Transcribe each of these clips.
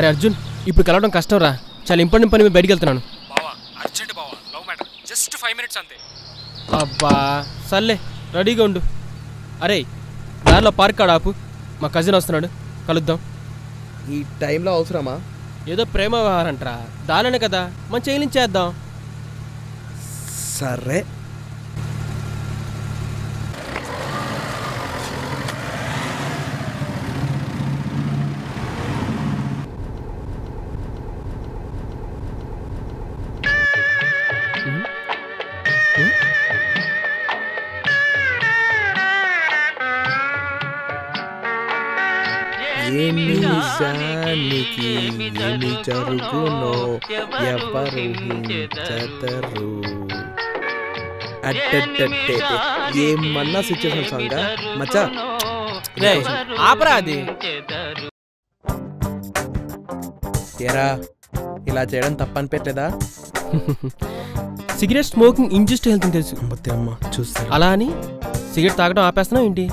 అరే అర్జున్, ఇప్పుడు కలవడం కష్టం రా. చాలా ఇంపార్టెంట్ పని మీద బయటికి వెళ్తున్నాను. బావా అర్జెంట్ బావా, లవ్ మ్యాటర్, జస్ట్ 5 minutes అంతే. అబ్బా సర్లే, రెడీగా ఉండు. అరే దారిలో పార్క్ కాడ ఆపు, మా కజిన్ వస్తున్నాడు, కలుద్దాం. ఈ టైంలో అవసరమా? ఏదో ప్రేమ వ్యవహారం అంటరా, దానినే కదా మనం చేయించేద్దాం. సరే. ఏమి నిజానికి ఏమి జరుగునో ఎవరు హించరు. అట్టట్టట్టే ఏమన్నా సిచ్యువేషన్ సాంగ్ మచ్చా. ఆపరా అది. ఏరా ఇలా చేయడం తప్పనిపెట్టలేదా? సిగరెట్ స్మోకింగ్ ఇంజస్ట్ హెల్త్ అని తెలుసు. అమ్మ చూస్తా. అలా అని సిగరెట్ తాగడం ఆపేస్తున్నావు ఏంటి?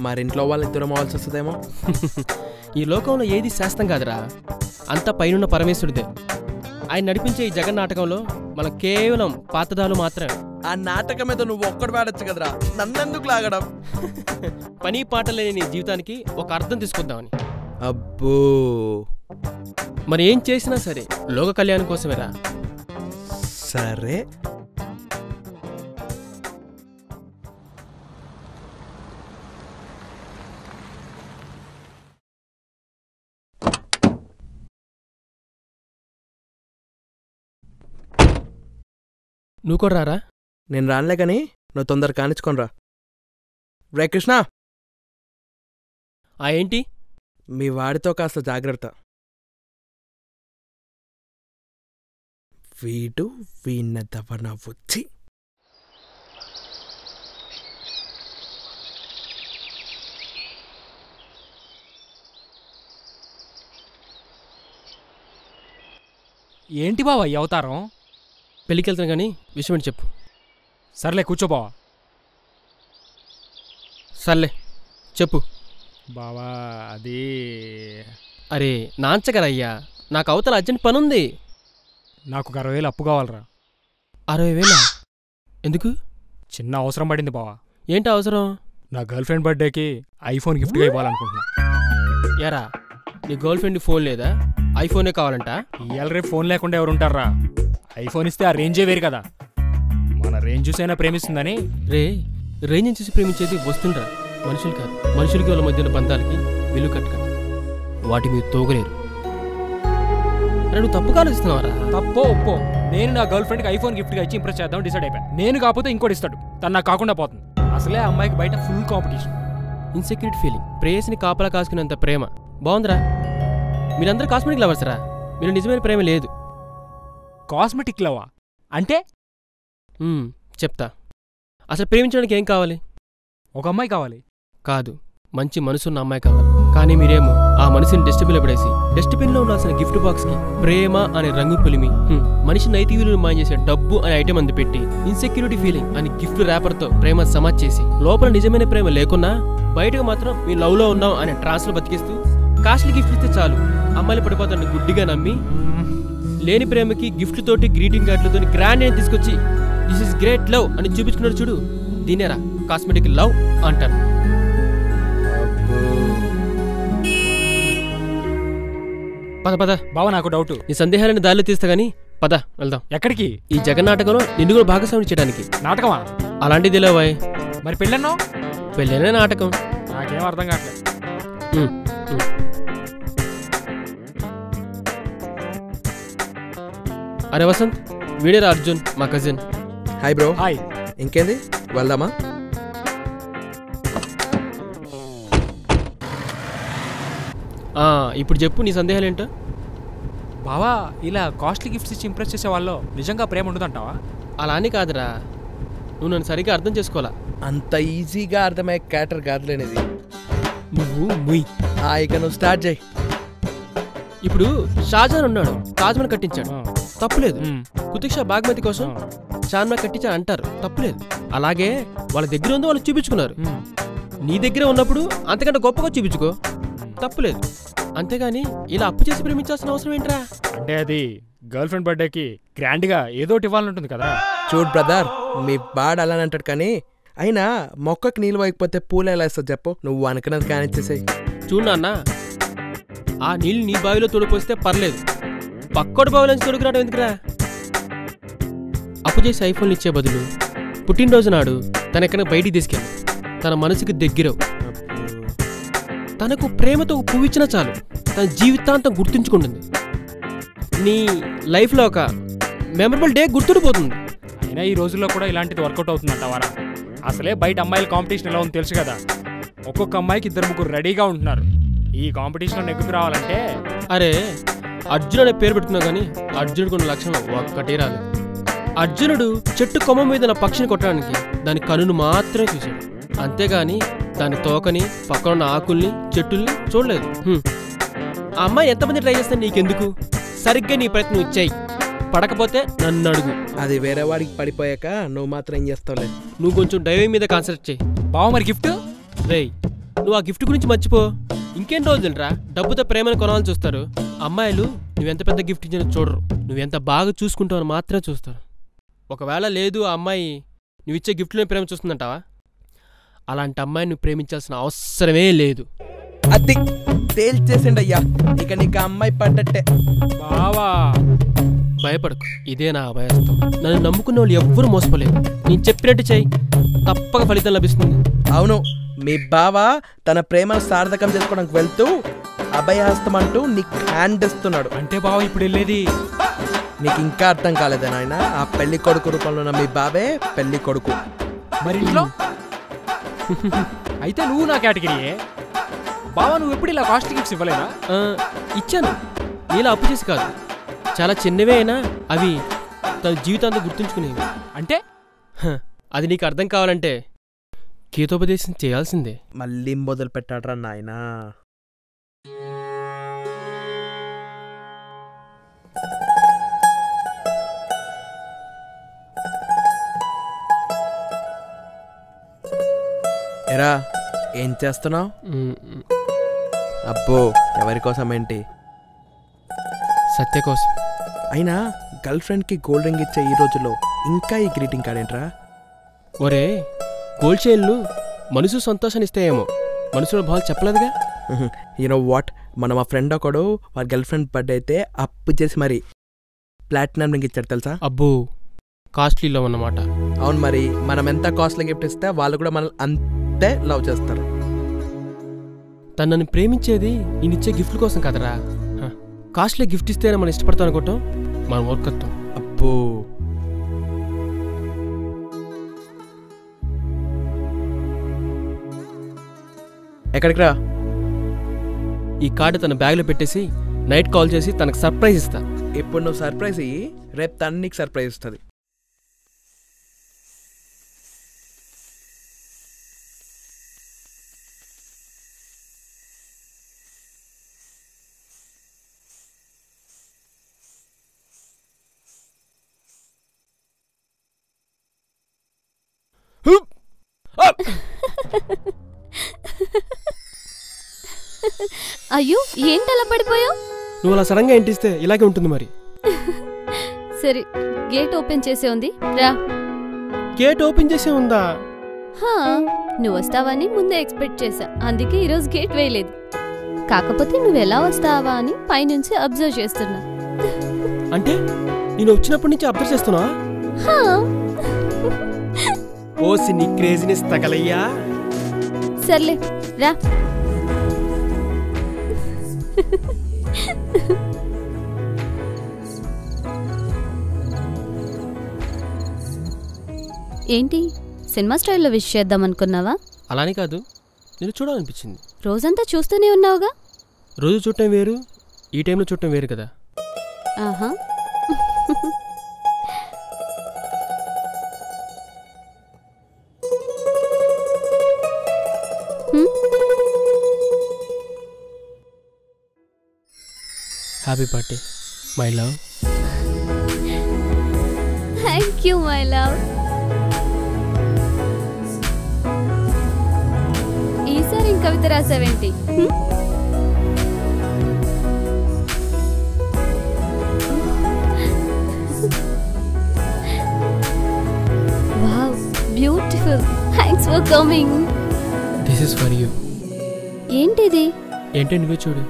మరింట్లో వాళ్ళు దూరం అవ్వాల్సి వస్తుందేమో. ఈ లోకంలో ఏది శాస్త్రం కాదురా, అంతా పైనున్న పరమేశ్వరుడే. ఆయన నడిపించే ఈ జగన్నాటకంలో మనం కేవలం పాతదాలు మాత్రమే. ఆ నాటకం మీద నువ్వు ఒక్కడు వాడచ్చు కదరా, నన్నెందుకు లాగడం? పని పాట లేని నీ జీవితానికి ఒక అర్థం తీసుకొద్దామని. అబ్బో, మరి ఏం చేసినా సరే లోక కళ్యాణం కోసమేరా. సరే. నువ్వు కూడా రారా? నేను రానులే కానీ నువ్వు తొందర కానిచ్చుకోనరా. రే కృష్ణ, ఏంటి? మీ వాడితో కాస్త జాగ్రత్త. వీడు వీణ్ణదవన వచ్చి ఏంటి బావా ఈ అవతారం? పెళ్ళికి వెళ్తాను కానీ విషయం ఏంటి చెప్పు. సర్లే కూర్చోబావా. సర్లే చెప్పు. బావా అది అరే నాంచగరయ్యా, నాకు అవతల అర్జెంట్ పని ఉంది. నాకు 60,000 అప్పు కావాలరా. 60,000? ఎందుకు? చిన్న అవసరం పడింది బావా. ఏంటి అవసరం? నా గర్ల్ ఫ్రెండ్ బర్త్డేకి ఐఫోన్ గిఫ్ట్గా ఇవ్వాలనుకుంటున్నా. యారా, నీ గర్ల్ ఫ్రెండ్ ఫోన్ లేదా? ఐఫోనే కావాలంట? ఇవాళ రేపు ఫోన్ లేకుండా ఎవరుంటారా? ఐఫోన్ ఇస్తే ఆ రేంజే వేరు కదా. మన రేంజ్ చూసైనా ప్రేమిస్తుందని. రే, రేంజ్ చూసి ప్రేమించేది వస్తుండ్రా, మనుషులు కాదు. మనుషులకి వాళ్ళ మధ్యన బంధాలకి విలువ కట్టకండి, వాటి మీద తోగలేరు. అరే నువ్వు తప్పుగా ఆలోచిస్తున్నావరా? తప్పో ఒప్పో, నేను నా గర్ల్ ఫ్రెండ్కి ఐఫోన్ గిఫ్ట్గా ఇచ్చి ఇంప్రెస్ చేద్దాం డిసైడ్ అయిపోయాను. నేను కాకపోతే ఇంకోటి ఇస్తాడు, తను నాకు కాకుండా పోతుంది. అసలే ఆ అమ్మాయికి బయట ఫుల్ కాంపిటీషన్. ఇన్సెక్యూరిటీ ఫీలింగ్, ప్రేయస్ని కాపలా కాసుకునేంత ప్రేమ బాగుందిరా. మీరందరూ కాస్మెటిక్ లవర్సరా, మీరు నిజమైన ప్రేమ లేదు. కాస్మెటిక్ లవా అంటే? చెప్తా. అసలు ప్రేమించడానికి ఏం కావాలి? ఒక అమ్మాయి కావాలి. కాదు, మంచి మనసున్న అమ్మాయి కావాలి. కానీ మీరేమో ఆ మనసుని డస్ట్బిన్లో పడేసి డస్ట్బిన్లో ఉండాల్సిన గిఫ్ట్ బాక్స్కి ప్రేమ అనే రంగు పులిమి, మనిషి నైతిక విలువలు మాయం చేసే డబ్బు అనే ఐటెం అందు పెట్టి ఇన్సెక్యూరిటీ ఫీలింగ్ అని గిఫ్ట్ ర్యాపర్తో ప్రేమ సమాజ్ చేసి లోపల నిజమైన ప్రేమ లేకున్నా బయటకు మాత్రం మీ లవ్లో ఉన్నాం అనే ట్రాన్స్లో బతికిస్తూ కాస్ట్లీ గిఫ్ట్ ఇస్తే చాలు అమ్మాయిలు పడిపోతాన్ని గుడ్డిగా నమ్మి లేని ప్రేమకి గిఫ్ట్ తోటి గ్రీటింగ్ కార్డులతో గ్రాండ్ అని తీసుకొచ్చి దిస్ ఇస్ గ్రేట్ లవ్ అని చూపించుకున్నాడు చూడు, దీనేరా కాస్మెటిక్ లవ్ అంటారు. పద పద బావ, నాకు డౌట్. నీ సందేహాలని దారిలో తీస్తా గానీ పద వెళ్దాం. ఎక్కడికి? ఈ జగన్నాటకంలో నిన్ను కూడా భాగస్వామి చేయడానికి. నాటకమా? అలాంటిది లేవాయ్. మరి పెళ్ళన్నో? పెళ్ళైనా నాటకం. నాకేం అర్థం కావట్లేదు. అరే వసంత్, వీడేరా అర్జున్, మా కజిన్. Hi bro. హాయ్. ఇంకేంది, వెళ్దామా? ఇప్పుడు చెప్పు నీ సందేహాలు ఏంటో. బావా, ఇలా కాస్ట్లీ గిఫ్ట్స్ ఇచ్చి ఇంప్రెస్ చేసే వాళ్ళు నిజంగా ప్రేమ ఉండదంటావా? అలా అని కాదురా, నువ్వు నన్ను సరిగ్గా అర్థం చేసుకోవాలా. అంత ఈజీగా అర్థమయ్యే క్యాటర్ కాదులేనిది. నువ్వు ముయ్. ఇక నువ్వు స్టార్ట్ చేయి. ఇప్పుడు షాజహాన్ ఉన్నాడు, తాజ్మహల్ కట్టించాడు, తప్పులేదు. కుతుబ్ షా బాగ్మతి కోసం చార్మినార్ కట్టించాడు అంటారు, తప్పులేదు. అలాగే వాళ్ళ దగ్గర ఉందో వాళ్ళు చూపించుకున్నారు. నీ దగ్గర ఉన్నప్పుడు అంతకంటే గొప్పగా చూపించుకో, తప్పులేదు. అంతేగాని ఇలా అప్పు చేసి ప్రేమించాల్సిన అవసరం ఏంట్రా? అంటే అది గర్ల్ ఫ్రెండ్ బర్త్డేకి గ్రాండ్గా ఏదోటి ఇవ్వాలంటుంది కదా. చూడు బ్రదర్, మీ బాడ్ అలానే అంటాడు కానీ అయినా మొక్కకి నీళ్ళు పోయకపోతే పూలు ఎలా ఇస్తుంది చెప్పు? నువ్వు అనుకున్నది కానిచ్చేసాయి. చూడు నాన్న, ఆ నీళ్ళు నీ బావిలో తొడిపోస్తే పర్లేదు, పక్కోటి బావిలో నుంచి తొడుకురావడం ఎందుకురా? అప్పు చేసి ఐఫోన్లు ఇచ్చే బదులు పుట్టినరోజు నాడు తన ఎక్కడికి బయటికి తీసుకెళ్ళి తన మనసుకి దగ్గరవు. తనకు ప్రేమతో పువ్వు ఇచ్చినా చాలు, తన జీవితాంతం గుర్తుంచుకుంటుంది. నీ లైఫ్లో ఒక మెమరబుల్ డే గుర్తుండిపోతుంది. అయినా ఈ రోజుల్లో కూడా ఇలాంటిది వర్కౌట్ అవుతుందంటావారా? అసలే బయట అమ్మాయిల కాంపిటీషన్ ఎలా ఉందో తెలుసు కదా. ఒక్కొక్క అమ్మాయికి 2-3 రెడీగా ఉంటున్నారు. ఈ కాంపిటీషన్లో నెగ్గుకు రావాలంటే అరే అర్జునుడు అనే పేరు పెట్టుకున్నా కానీ అర్జునుడు కొన్ని లక్షణం ఒక్కటే రాలేదు. అర్జునుడు చెట్టు కొమ్మ మీద నా పక్షిని కొట్టడానికి దాని కనును మాత్రమే చూశాడు, అంతేగాని దాని తోకని, పక్కన ఉన్న ఆకుల్ని, చెట్టుల్ని చూడలేదు. ఆ అమ్మాయి ఎంతమంది ట్రై చేస్తే నీకెందుకు? సరిగ్గా నీ ప్రయత్నం ఇచ్చాయి, పడకపోతే నన్ను అడుగు. అది వేరే వాడికి పడిపోయాక నువ్వు మాత్రం ఏం చేస్తావులే. నువ్వు కొంచెం డ్రైవింగ్ మీద కాన్సన్ట్రేట్ చేయి. బావ మరి గిఫ్ట్ రేయ్, నువ్వు ఆ గిఫ్ట్ గురించి మర్చిపో. ఇంకేం రోజులరా డబ్బుతో ప్రేమను కొనాలని చూస్తారు. అమ్మాయిలు నువ్వెంత పెద్ద గిఫ్ట్ ఇచ్చినా చూడరు, నువ్వెంత బాగా చూసుకుంటావు అని మాత్రమే చూస్తారు. ఒకవేళ లేదు ఆ అమ్మాయి నువ్విచ్చే గిఫ్ట్లోనే ప్రేమ చూస్తుందంటావా? అలాంటి అమ్మాయిని నువ్వు ప్రేమించాల్సిన అవసరమే లేదు. అది తేల్చేసిండి అయ్యా, ఇక నీకు అమ్మాయి పడ్డట్టే. బావా భయపడకు, ఇదే నా అభయస్తం. నన్ను నమ్ముకున్న వాళ్ళు ఎవ్వరూ మోసపోలేదు. నేను చెప్పినట్టు చెయ్యి, తప్పక ఫలితం లభిస్తుంది. అవును, మీ బావ తన ప్రేమను సార్థకం చేసుకోవడానికి వెళ్తూ అభయహస్తం అంటూ నీకు హ్యాండ్ ఇస్తున్నాడు. అంటే బావ ఇప్పుడు వెళ్ళేది నీకు ఇంకా అర్థం కాలేదా నాయన? ఆ పెళ్లి కొడుకు రూపంలో ఉన్న మీ బావే పెళ్లి కొడుకు. మరి ఇంట్లో అయితే నువ్వు నా కేటగిరీయే. బావా నువ్వు ఎప్పుడు ఇలా కాస్ట్ గిఫ్ట్స్ ఇవ్వలేదా? ఇచ్చాను, నీలా అప్పు చేసి కాదు. చాలా చిన్నవే అయినా అవి తన జీవితాంతం గుర్తుంచుకునేవి. అంటే అది నీకు అర్థం కావాలంటే గీతోపదేశం చేయాల్సిందే. మళ్ళీ మొదలు పెట్టాడ్రా నాయనా. ఎరా ఏం చేస్తున్నావు? అబ్బో, ఎవరి కోసం ఏంటి? సత్య కోసం. అయినా గర్ల్ ఫ్రెండ్కి గోల్డ్ రింగ్ ఇచ్చే ఈ రోజులో ఇంకా ఈ గ్రీటింగ్ కార్డ్ ఏంట్రా? ఒరే, గోల్డ్ చైన్లు మనసు సంతోషాన్ని ఇస్తాయేమో, మనసులో బాగా చెప్పలేదుగా. యూనో వాట్, మన మా ఫ్రెండ్ ఒకడు వాడి గర్ల్ ఫ్రెండ్ బర్త్డే అయితే అప్పు చేసి మరి ప్లాటినం రింగ్ ఇచ్చాడు తెలుసా? అబ్బో, కాస్ట్లీలో అన్నమాట. అవును, మరి మనం ఎంత కాస్ట్లీ గిఫ్ట్ ఇస్తే వాళ్ళు కూడా మనల్ని అంతే లవ్ చేస్తారు. తను నన్ను ప్రేమించేది నేనిచ్చే గిఫ్ట్ల కోసం కదరా. కాస్ట్లీ గిఫ్ట్ ఇస్తేనే మనం ఇష్టపడతాం అనుకోవటం మన మూర్ఖత్వం. అబ్బో, ఎక్కడికి రా? ఈ కార్డు తన బ్యాగ్లో పెట్టేసి నైట్ కాల్ చేసి తనకు సర్ప్రైజ్ ఇస్తా. ఇప్పుడు నువ్వు సర్ప్రైజ్ ఇయ్యి, రేపు తను నీకు సర్ప్రైజ్ ఇస్తుంది. అయ్యో ఏంటలా పడిపోయావు? నువ్వు అలా సడన్గా ఇంటిస్తే ఇలాగే ఉంటుంది మరి. సరే, గేట్ ఓపెన్ చేసే ఉంది రా. గేట్ ఓపెన్ చేసే ఉందా? నువ్వు వస్తావని ముందే ఎక్స్పెక్ట్ చేశా, అందుకే ఈరోజు గేట్ వేయలేదు. కాకపోతే నువ్వు ఎలా వస్తావా అని పైనుంచి అబ్జర్వ్ చేస్తున్నా. అంటే నేను వచ్చినప్పటి నుంచి అబ్జర్వ్ చేస్తున్నావా? ఓసి నీ క్రేజీనెస్ తగలయ్యా. సర్లే రా. ఏంటి సినిమా స్టైల్లో విష్ చేద్దాం అనుకున్నావా? అలానే కాదు, నేను చూడాలనిపించింది. రోజంతా చూస్తూనే ఉన్నావుగా. రోజు చూడటం వేరు, ఈ టైంలో చూడటం వేరు కదా. ఆహా. Happy birthday my love. Thank you my love. ఈసారి ఇంకవిత రాసావేంటి? Coming. This is for you. ఏంటిది? ఏంటో నువ్వే చూడు.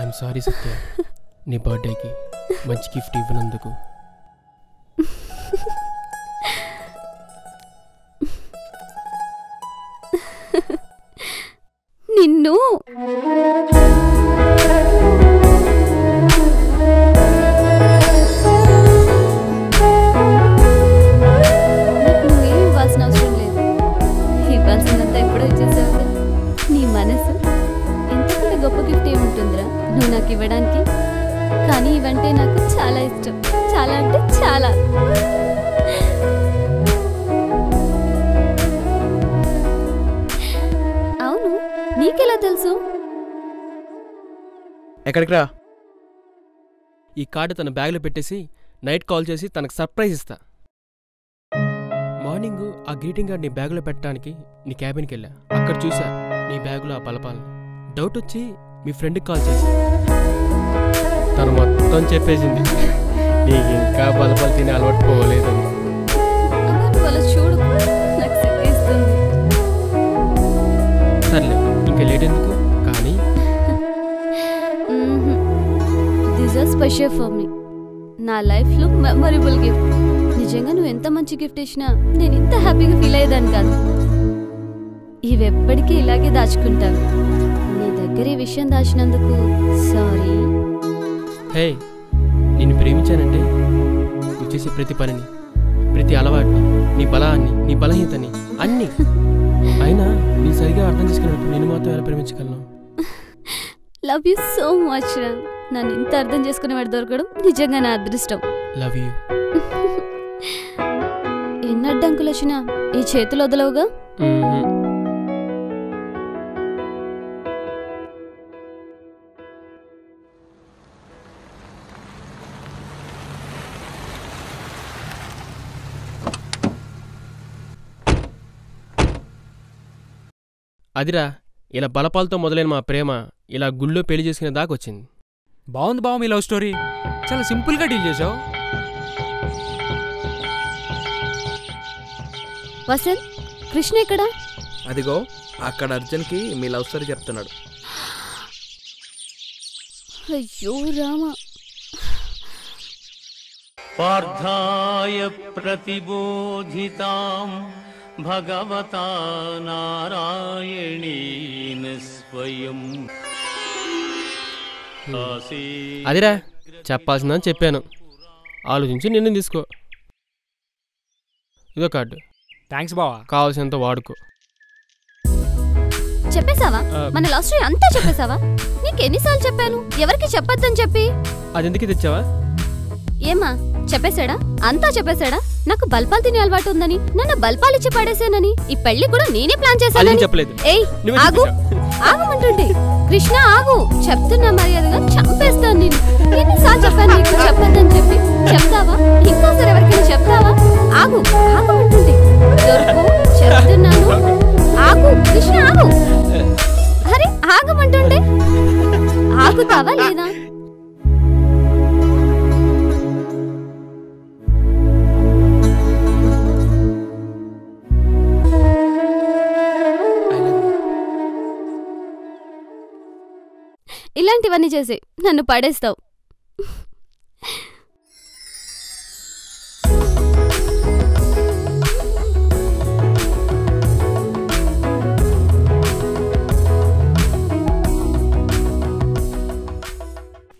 ఐఎమ్ సారీ సత్య, నీ బర్త్డేకి మంచి గిఫ్ట్ ఇవ్వనందుకు. నిన్ను నువ్వేం ఇవ్వాల్సిన అవసరం లేదు. ఇవ్వాల్సినంత ఎప్పుడో ఇచ్చేసావుగా. నీ మనసు ఎంతకంటే గొప్ప గిఫ్ట్ ఏముంటుందిరా నువ్వు నాకు ఇవ్వడానికి. కానీ ఇవంటే నాకు చాలా ఇష్టం, చాలా అంటే చాలా. అవును, నీకెలా తెలుసు? ఎక్కడికి రా? ఈ కార్డు తన బ్యాగ్లో పెట్టేసి నైట్ కాల్ చేసి తనకు సర్ప్రైజ్ ఇస్తా. మార్నింగ్ ఆ గ్రీటింగ్ కార్డ్ నీ బ్యాగులో పెట్టడానికి నీ క్యాబిన్కి వెళ్ళా. అక్కడ చూసా నీ బ్యాగులో ఆ బలపాలని. డౌట్ వచ్చి మీ ఫ్రెండ్కి కాల్ చేసి తను మొత్తం చెప్పేసింది నీకు ఇంకా బలపాలు తినే అలవాటు పోలేదని. చూడు, నాకు సిగ్గేస్తుంది. సర్లే ఇంకా లేట్ ఎందుకు కానీ. This are special for me. నా లైఫ్లో మెమొరబుల్ గిఫ్ట్. నిజంగా నువ్వు ఎంత మంచి గిఫ్ట్ ఇచ్చినా నేను ఇంత హ్యాపీగా ఫీల్ అయ్యేదాన్ని కాదు. ఇవి ఎప్పటికీ ఇలాగే దాచుకుంటాను. నీ దగ్గర ఈ విషయం దాచినందుకు సారీ. హే, నిన్ను ప్రేమించానంటే నువ్వు చేసే ప్రతి పనిని, ప్రతి అలవాటుని, నీ బలాన్ని, నీ బలహీనతని అన్నీ. అయినా నీ సరిగా అర్థం చేసుకున్నప్పుడు నేను మాత్రం ఎలా ప్రేమించగలను? లవ్ యూ సో మచ్ రా. నన్ను ఇంత అర్థం చేసుకునేవాడు దొరకడం నిజంగా నా అదృష్టం. Love you. ఎన్ని అడ్డంకులు వచ్చినా ఈ చేతులు వదలవుగా. అదిరా, ఇలా బలపాలతో మొదలైన మా ప్రేమ ఇలా గుళ్ళో పెళ్లి చేసుకునే దాకా వచ్చింది. బాగుంది బావ మీ లవ్ స్టోరీ. చాలా సింపుల్గా డీల్ చేసావు. వసంత్, కృష్ణ ఎక్కడా? అదిగో అక్కడ అర్జున్కి మీ లవ్ స్టోరీ చెప్తున్నాడు. అయ్యో రామా. పార్థాయ ప్రతిబోధితాం భగవతా నారాయణేన స్వయం. అదిరా, చెప్పాల్సిందని చెప్పాను. ఆలోచించి నిర్ణయం తీసుకో. ఇదో కార్డు. థ్యాంక్స్ బావా. కావాల్సినంత వాడుకో. చెప్పేశావా? మన లవ్ స్టోరీ అంతా చెప్పేశావా? నీకెన్నిసార్లు చెప్పాను ఎవరికి చెప్పొద్దని చెప్పి? అదెందుకు తెచ్చావా? ఏమా చెప్పేశాడా? అంతా చెప్పేశాడా? నాకు బల్పాలు తినే అలవాటు ఉందని, నన్ను బల్పాలు ఇచ్చి పడేసానని, ఈ పెళ్లి కూడా నేనే ప్లాన్ చేశానని చెప్పలేదు. ఏయ్ ఆగు, ఆగమంటుంటే. కృష్ణ ఆగు, చెప్తున్నా మర్యాదగా చంపేస్తాను నేను. ఎన్నిసార్లు చెప్పాను నీకు చెప్పొద్దని చెప్పి? చెప్తావా? ఇంకోసారి ఎవరికైనా చెప్తావా? ఆగు, ఆగమంటుంటే. దొరుకు, చెప్తున్నాను. ఆగు కృష్ణ, ఆగు. అరే ఆగమంటుంటే ఆగుతావా లేదా? ఇలాంటివన్నీ చేసి నన్ను పడేస్తావు.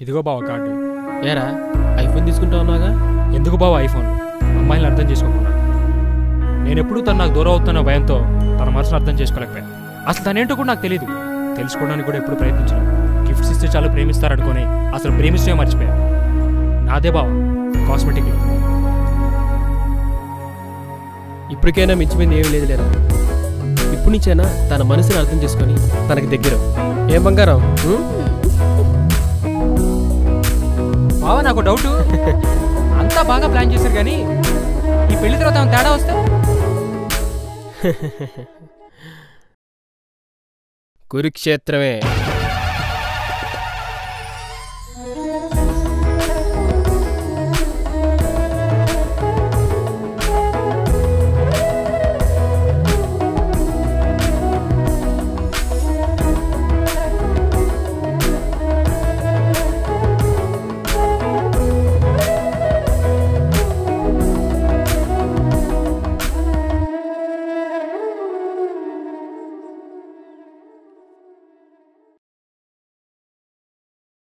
ఇదిగో బావ కార్డు. ఏరా, ఐఫోన్ తీసుకుంటావు అన్నాగా? ఎందుకు బావ ఐఫోన్? అమ్మాయిని అర్థం చేసుకోకుండా. నేను ఎప్పుడూ తను నాకు దూరం అవుతున్న భయంతో తన మనసును అర్థం చేసుకోలేకపోయాను. అసలు తనేంటో కూడా నాకు తెలియదు. తెలుసుకోవడానికి కూడా ఎప్పుడు ప్రయత్నించాను. గిఫ్ట్స్ ఇస్తే చాలు ప్రేమిస్తారనుకొని అసలు ప్రేమిస్తే మర్చిపోయాను. నాదే బావ కాస్మెటిక్లో. ఇప్పటికైనా మించిపోయింది ఏమీ లేదు లేరా. ఇప్పుడు నుంచైనా తన మనసుని అర్థం చేసుకొని తనకి దగ్గర. ఏం బంగారం? బావ నాకు డౌట్. అంతా బాగా ప్లాన్ చేశారు కానీ ఈ పెళ్లి తర్వాత తేడా వస్తే కురుక్షేత్రమే